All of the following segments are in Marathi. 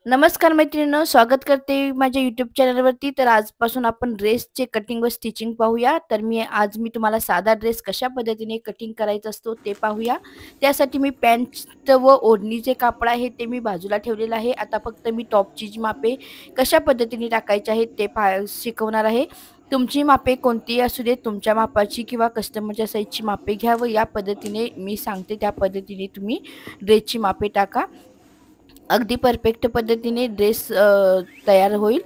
नमस्कार मैत्रिणींनो, स्वागत करते माझ्या यूट्यूब चॅनलवरती. तर आजपासून आपण ड्रेसचे कटिंग व स्टिचिंग पाहूया. आज मी तुम्हाला साधा ड्रेस कशा पद्धतीने कटिंग करायचा असतो ते पाहूया. त्यासाठी मी पॅन्ट व ओढणीचे कापड आहे ते मी बाजूला ठेवलेलं आहे. आता फक्त मी टॉपची जी मापे कशा पद्धतीने टाकायचे आहेत ते शिकवणार आहे. तुमची मापे कोणतीही असू दे, तुमच्या मापाची किंवा कस्टमरच्या साईजची मापे घ्या व या पद्धतीने मी सांगते त्या पद्धतीने तुम्ही ड्रेसची मापे टाका. अगदी परफेक्ट पद्धतीने ड्रेस तयार होईल.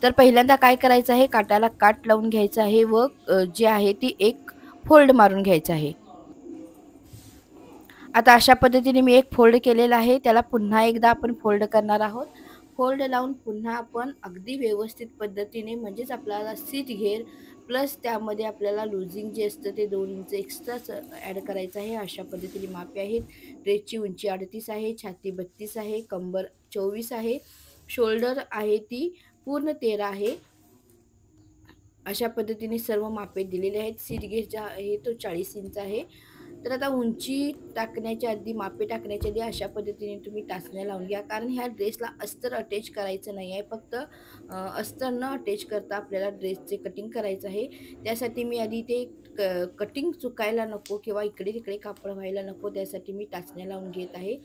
तर पहिल्यांदा काय करायचं आहे, काटाला काट लावून घ्यायचा आहे व जे आहे ती एक फोल्ड मारून घ्यायचा आहे. आता अशा पद्धतीने मी एक फोल्ड केलेला आहे. त्याला पुन्हा एकदा आपण फोल्ड करणार आहोत. फोल्ड लावून पुन्हा आपण अगदी व्यवस्थित पद्धतीने म्हणजेच आपल्याला सीट घेर प्लस त्यामध्ये आपल्याला लुझिंग जे असतं ते 2 इंच एक्स्ट्राच ॲड करायचं आहे. अशा पद्धतीने मापे आहेत. ड्रेसची उंची 38 आहे, छाती 32 आहे, कंबर 24 आहे, शोल्डर आहे ती पूर्ण 13 आहे. अशा पद्धतीने सर्व मापे दिलेले आहेत. सीट घेर जो आहे तो 40 इंच आहे. तर आता उंची टाकण्याच्या आधी, मापे टाकण्याच्या आधी अशा पद्धतीने तुम्ही टाचण्या लावून घ्या. कारण ह्या ड्रेसला अस्तर अटॅच करायचं नाही आहे. फक्त अस्तर न अटॅच करता आपल्याला ड्रेसचे कटिंग करायचं आहे. त्यासाठी मी आधी ते कटिंग चुकायला नको किंवा इकडे-तिकडे कापड व्हायला नको, त्यासाठी मी टाचण्या लावून घेत आहे.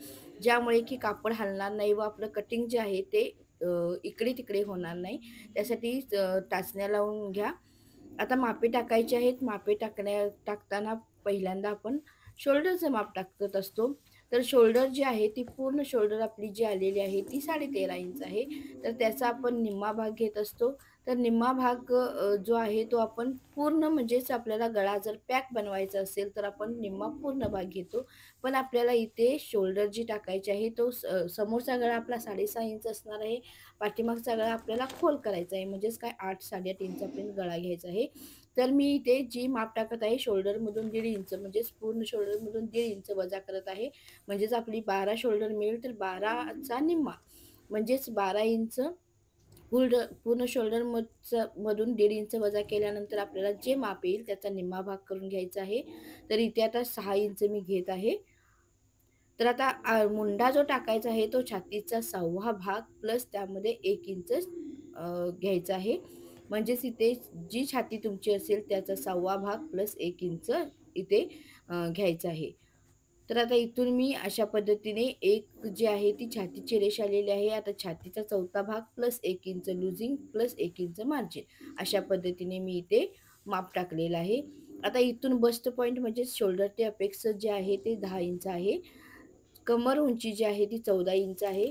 ज्यामुळे की कापड हलणार नाही व आपलं कटिंग जे आहे ते इकडे-तिकडे होणार नाही. त्यासाठी टाचण्या लावून घ्या. आता मापे टाकायचे आहेत. मापे टाकताना पहिल्यांदा आपण शोल्डरचं माप टाकत असतो. तर शोल्डर जी आहे ती पूर्ण शोल्डर आपली जी आलेली आहे ती 13.5 इंच आहे. तर त्याचा आपण निम्मा भाग घेत असतो. तर निम्मा भाग जो आहे तो आपण पूर्ण म्हणजेच आपल्याला गळा जर पॅक बनवायचा असेल तर आपण निम्मा पूर्ण भाग घेतो. पण आपल्याला इथे शोल्डर जी टाकायची आहे तो समोरचा गळा आपला 6.5 इंच असणार आहे. पाठीमागचा गळा आपल्याला खोल करायचा आहे. म्हणजेच काय 8-8.5 इंचापर्यंत गळा घ्यायचा आहे. तर मी इथे जी माप टाकत आहे शोल्डरमधून 1.5 इंच म्हणजेच पूर्ण शोल्डरमधून 1.5 इंच वजा करत आहे. म्हणजेच आपली 12 शोल्डर मिळेल. तर 12चा निम्मा म्हणजेच 12 इंच पूर्ण शोल्डर मधून 1.5 इंच वजा केल्यानंतर आपल्याला जे माप येईल त्याचा निम्मा भाग करून घ्यायचा आहे. तर इथे आता 6 इंच मी घेत आहे. तर आता मुंडा जो टाकायचा आहे तो छातीचा 6वा भाग प्लस त्यामध्ये 1 इंच घ्यायचा आहे. म्हणजेच इथे जी छाती तुमची असेल त्याचा 6वा भाग प्लस 1 इंच इथे घ्यायचा आहे. तर आता इथून मी अशा पद्धतीने एक जी आहे ती छातीची रेष आलेली आहे. आता छातीचा 4था भाग plus 1 inch losing plus 1 inch margin अशा पद्धतीने मी इथे माप टाकलेलं आहे. आता इथून बस्ट पॉईंट म्हणजे शोल्डर ते अपेक्स जे आहे ते 10 इंच आहे. कमर उंची जी आहे ती 14 इंच आहे.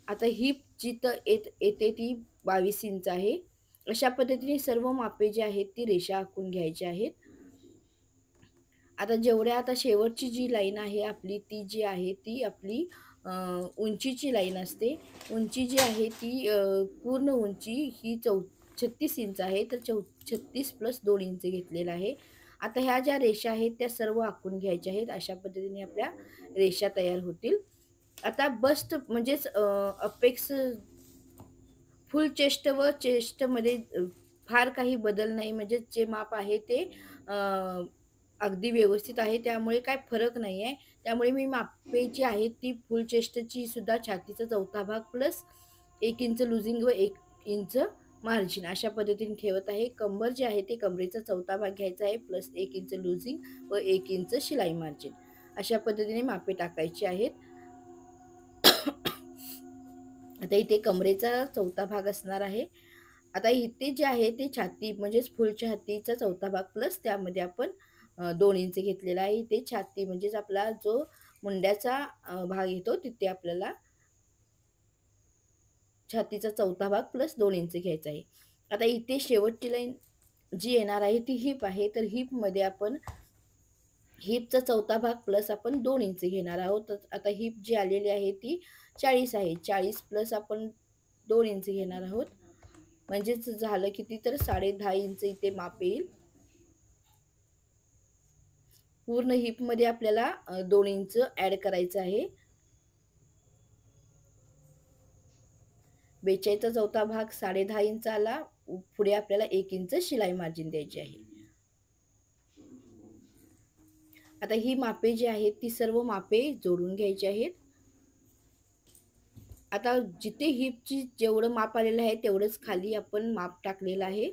आता हिप जिथं येते ती 22 इंच आहे. अशा पद्धतीने सर्व मापे जी आहेत ती रेषा आखून घ्यायची आहेत. आता शेवटची जी लाईन आहे आपली ती जी आहे ती आपली उंचीची लाईन असते. उंची जी आहे ती पूर्ण उंची ही 36 इंच आहे. तर 36 प्लस 2 इंच घेतलेला आहे. आता ह्या ज्या रेषा आहेत त्या सर्व आखून घ्यायच्या आहेत. अशा पद्धतीने आपल्या रेषा तयार होतील. आता बस्ट म्हणजेच अपेक्स फुल चेस्ट व चेस्टमध्ये फार काही बदल नाही. म्हणजे जे माप आहे ते अगदी व्यवस्थित आहे. त्यामुळे काही फरक नाही आहे. त्यामुळे मी मापे जी आहेत ती फुल चेस्टची सुद्धा छातीचा 4था भाग प्लस 1 इंच लुझिंग व 1 इंच मार्जिन अशा पद्धतीने ठेवत आहे. कंबर जे आहे ते कमरेचा 4था भाग घ्यायचा आहे प्लस 1 इंच लुझिंग व 1 इंच शिलाई मार्जिन अशा पद्धतीने मापे टाकायची आहेत. आता इथे कमरेचा 4था भाग असणार आहे. आता इथे जे आहे ते छाती म्हणजेच फुल छातीचा 4था भाग प्लस त्यामध्ये आपण 2 इंच घेतलेला आहे. इथे छाती म्हणजेच आपला जो मुंड्याचा भाग येतो तिथे आपल्याला छातीचा 4था भाग प्लस 2 इंच घ्यायचा आहे. आता इथे शेवटची लाईन जी येणार आहे ती हिप आहे. तर हिपमध्ये आपण हिपचा 4था भाग प्लस आपण 2 इंच घेणार आहोत. तर आता हिप जी आलेली आहे ती 40 आहे. 40 प्लस आपण 2 इंच घेणार आहोत. म्हणजेच झालं किती तर 10.5 इंच इथे माप येईल. पूर्ण हिपमध्ये आपल्याला 2 इंच ॲड करायचं आहे. 42चा 4था भाग 10.5 इंच आला. पुढे आपल्याला 1 इंच शिलाई मार्जिन द्यायची आहे. आता ही मापे जी आहेत ती सर्व मापे जोडून घ्यायची आहेत. आता जिथे हिपची जेवढं माप आलेलं आहे तेवढंच खाली आपण माप टाकलेलं आहे.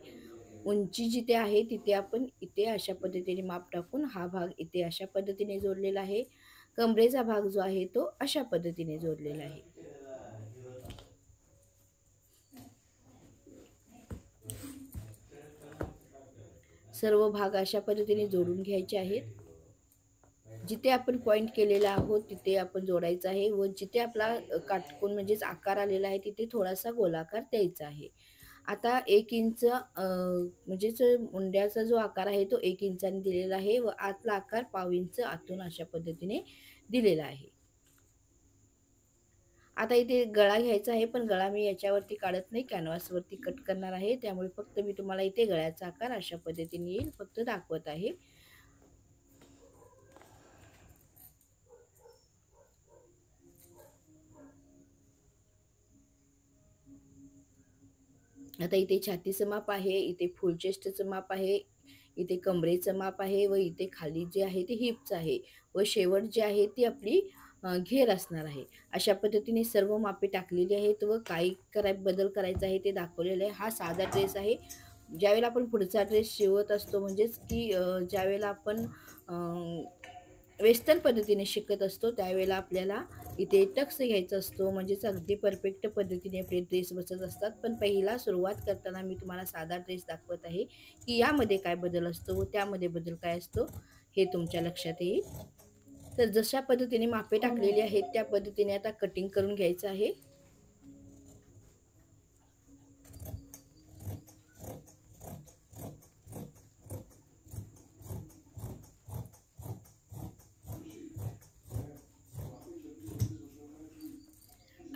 उंची जिथे आहे तिथे आपण इथे अशा पद्धतीने माप टाकून हा भाग इथे अशा पद्धतीने जोडलेला आहे. कमरेचा भाग जो आहे तो अशा पद्धतीने जोडलेला आहे. सर्व भाग अशा पद्धतीने जोडून घ्यायचे आहेत. जिथे आपण पॉइंट केलेला आहोत तिथे आपण जोडायचं आहे व जिथे आपला काटकोन म्हणजेच आकार आलेला आहे तिथे थोडासा गोलाकार द्यायचा आहे. आता 1 इंच म्हणजेच मुंड्याचा जो आकार आहे तो 1 इंचाने दिलेला आहे व आतला आकार पाव इंच आतून अशा पद्धतीने दिलेला आहे. आता इथे गळा घ्यायचा आहे, पण गळा मी याच्यावरती काढत नाही, कॅनव्हासवरती कट करणार आहे. त्यामुळे फक्त मी तुम्हाला इथे गळ्याचा आकार अशा पद्धतीने येईल फक्त दाखवत आहे. आता इथे छातीचं माप आहे, इथे फुल चेस्टचं माप आहे, इथे कमरेचं माप आहे व इथे खाली जे आहे ते हिपचं आहे व शेवट जी आहे ती आपली घेर असणार आहे. अशा पद्धतीने सर्व मापे टाकलेली आहेत व काही बदल करायचा आहे ते दाखवलेलं आहे. हा साधा ड्रेस आहे. ज्यावेळेला आपण पुढचा ड्रेस शिवत असतो म्हणजेच की ज्यावेळेला आपण वेस्टर्न पद्धतीने शिकत असतो त्यावेळेला आपल्याला इथे टक्स घ्यायचा असतो म्हणजेच अगदी परफेक्ट पद्धतीने आपले ड्रेस बसत असतात. पण पहिला सुरुवात करताना मी तुम्हाला साधा ड्रेस दाखवत आहे की यामध्ये काय बदल असतो व त्यामध्ये बदल काय असतो हे तुमच्या लक्षात येईल. तर जशा पद्धतीने मापे टाकलेली आहेत त्या पद्धतीने आता कटिंग करून घ्यायचं आहे.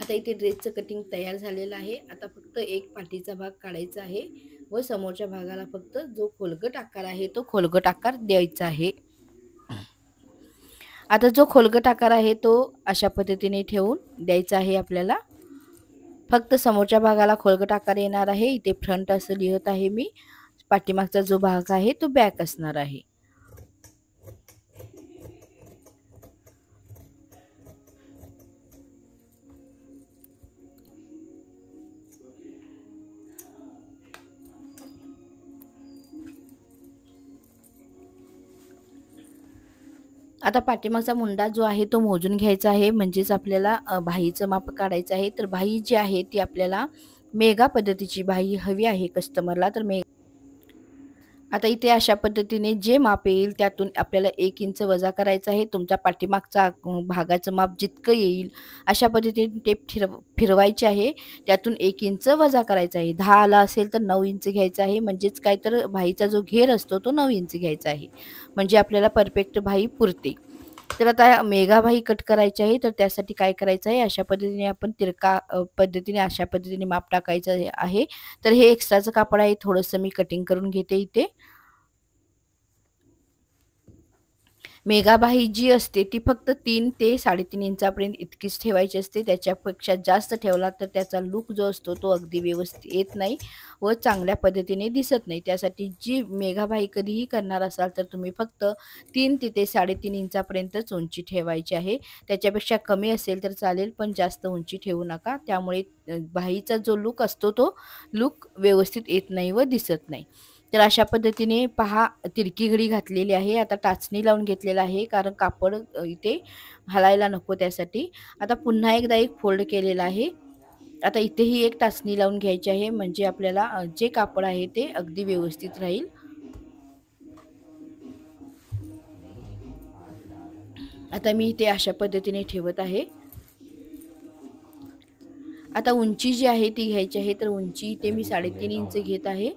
आता इथे ड्रेसचं कटिंग तयार झालेलं आहे. आता फक्त एक पाठीचा भाग काढायचा आहे व समोरच्या भागाला फक्त जो खोलगट आकार आहे तो खोलगट आकार द्यायचा आहे. आता जो खोलगट आकार आहे तो अशा पद्धतीने ठेवून द्यायचा आहे आपल्याला. फक्त समोरच्या भागाला खोलगट आकार येणार आहे. इथे फ्रंट असं लिहत आहे मी. पाठीमागचा जो भाग आहे तो बॅक असणार आहे. आता पाठीमागचा मुंडा जो आहे तो मोजून घ्यायचा आहे म्हणजेच आपल्याला बाहीचं माप काढायचं आहे. तर बाही जी आहे ती आपल्याला मेगा पद्धतीची बाही हवी आहे कस्टमरला. तर आता इथे अशा पद्धतीने जे माप येईल त्यातून आपल्याला 1 इंच वजा करायचं आहे. तुमच्या पाठीमागचा भागाचं माप जितकं येईल अशा पद्धतीने टेप फिरवायची आहे. त्यातून 1 इंच वजा करायचा आहे. 10 आला असेल तर 9 इंच घ्यायचा आहे. म्हणजेच काय तर बाहीचा जो घेर असतो तो 9 इंच घ्यायचा आहे. म्हणजे आपल्याला परफेक्ट बाही पुरते. तर आता मेगा बाही कट करायची आहे तर त्यासाठी काय करायचं आहे अशा पद्धतीने आपण तिरका पद्धतीने अशा पद्धतीने माप टाकायचं आहे. तर हे एक्स्ट्राचं कापड आहे थोडंसं मी कटिंग करून घेते इथे. मेगाबाही जी असते ती फक्त 3 ते 3.5 इंचापर्यंत इतकीच ठेवायची असते. त्याच्यापेक्षा जास्त ठेवला तर त्याचा लूक जो असतो तो अगदी व्यवस्थित येत नाही व चांगल्या पद्धतीने दिसत नाही. त्यासाठी जी मेगाबाही कधीही करणार असाल तर तुम्ही फक्त 3 ते 3.5 इंचापर्यंतच उंची ठेवायची आहे. त्याच्यापेक्षा कमी असेल तर चालेल पण जास्त उंची ठेवू नका. त्यामुळे बाहीचा जो लूक असतो तो लूक व्यवस्थित येत नाही व दिसत नाही. तर अशा पद्धतीने पहा तिरकी घडी घातलेली आहे. आता टाचणी लावून घेतलेला आहे कारण कापड इथे हलायला नको त्यासाठी. आता पुन्हा एकदा एक फोल्ड केलेला आहे. आता इथेही एक टाचणी लावून घ्यायची आहे म्हणजे आपल्याला जे कापड आहे ते अगदी व्यवस्थित राहील. आता मी इथे अशा पद्धतीने ठेवत आहे. आता उंची जी आहे ती घ्यायची आहे तर उंची इथे मी 3.5 इंच घेत आहे.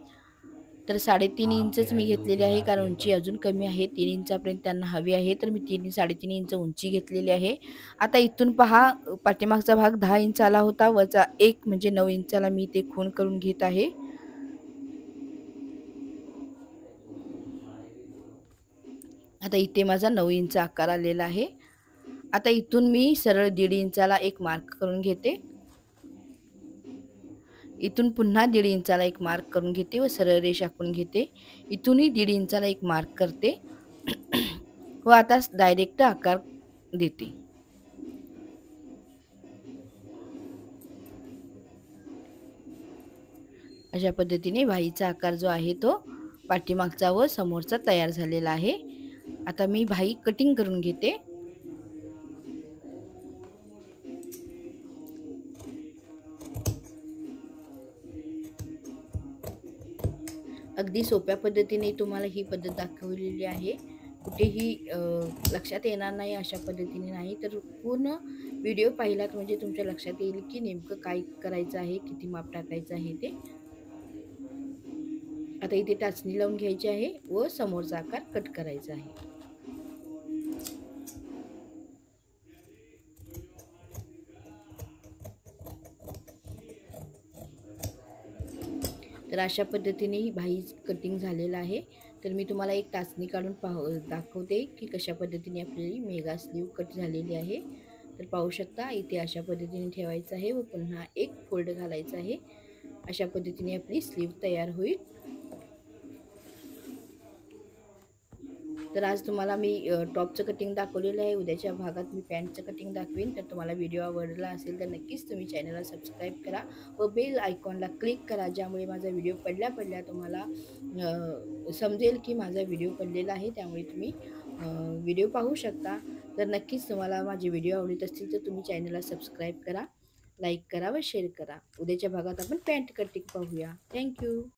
तर 3.5 इंचच मी घेतलेली आहे कारण उंची अजून कमी आहे. 3 इंचापर्यंत त्यांना हवी आहे तर मी 3-3.5 इंच उंची घेतलेली आहे. आता इथून पहा पाठीमागचा भाग 10 इंच आला होता वजा 1 म्हणजे 9 इंचाला मी ते खूण करून घेत आहे. आता इथे माझा 9 इंच आकार आलेला आहे. आता इथून मी सरळ 1.5 इंचाला एक मार्क करून घेते. इथून पुन्हा 1.5 इंचाला एक मार्क करून घेते व सरळ रेष आखून घेते. इथूनही 1.5 इंचाला एक मार्क करते व आता डायरेक्ट आकार देते. अशा पद्धतीने भाईचा आकार जो आहे तो पाठीमागचा व समोरचा तयार झालेला आहे. आता मी भाई कटिंग करून घेते. अगदी सोप्या पद्धतीने तुम्हाला ही पद्धत दाखवलेली आहे. कुठेही लक्षात येणार नाही अशा पद्धतीने नाही, तर पूर्ण व्हिडिओ पाहिलात म्हणजे तुमच्या लक्षात येईल की नेमकं काय करायचं आहे, किती माप टाकायचं आहे ते. आता इथे टाचणी लावून घ्यायची आहे व समोरचा आकार कट करायचा आहे. तर अशा पद्धतीने ही भाई कटिंग झालेला आहे. तर मी तुम्हाला एक टाचणी काढून दाखवते की कशा पद्धतीने आपली मेगा स्लीव कट झालेली आहे. तर पाहू शकता इथे अशा पद्धतीने ठेवायचं आहे व पुन्हा एक फोल्ड घालायचा आहे. अशा पद्धतीने आपली स्लीव तयार होईल. तर आज तुम्हाला मी टॉपचं कटिंग दाखवलेलं आहे. उद्याच्या भागात मी पॅन्टचं कटिंग दाखवेन. तर तुम्हाला व्हिडिओ आवडला असेल तर नक्कीच तुम्ही चॅनलला सबस्क्राईब करा व बेल आयकॉनला क्लिक करा, ज्यामुळे माझा व्हिडिओ पडल्या तुम्हाला समजेल की माझा व्हिडिओ पडलेला आहे. त्यामुळे तुम्ही व्हिडिओ पाहू शकता. तर नक्कीच तुम्हाला माझे व्हिडिओ आवडत असतील तर तुम्ही चॅनलला सबस्क्राईब करा, लाईक करा व शेअर करा. उद्याच्या भागात आपण पॅन्ट कटिंग पाहूया. थँक्यू.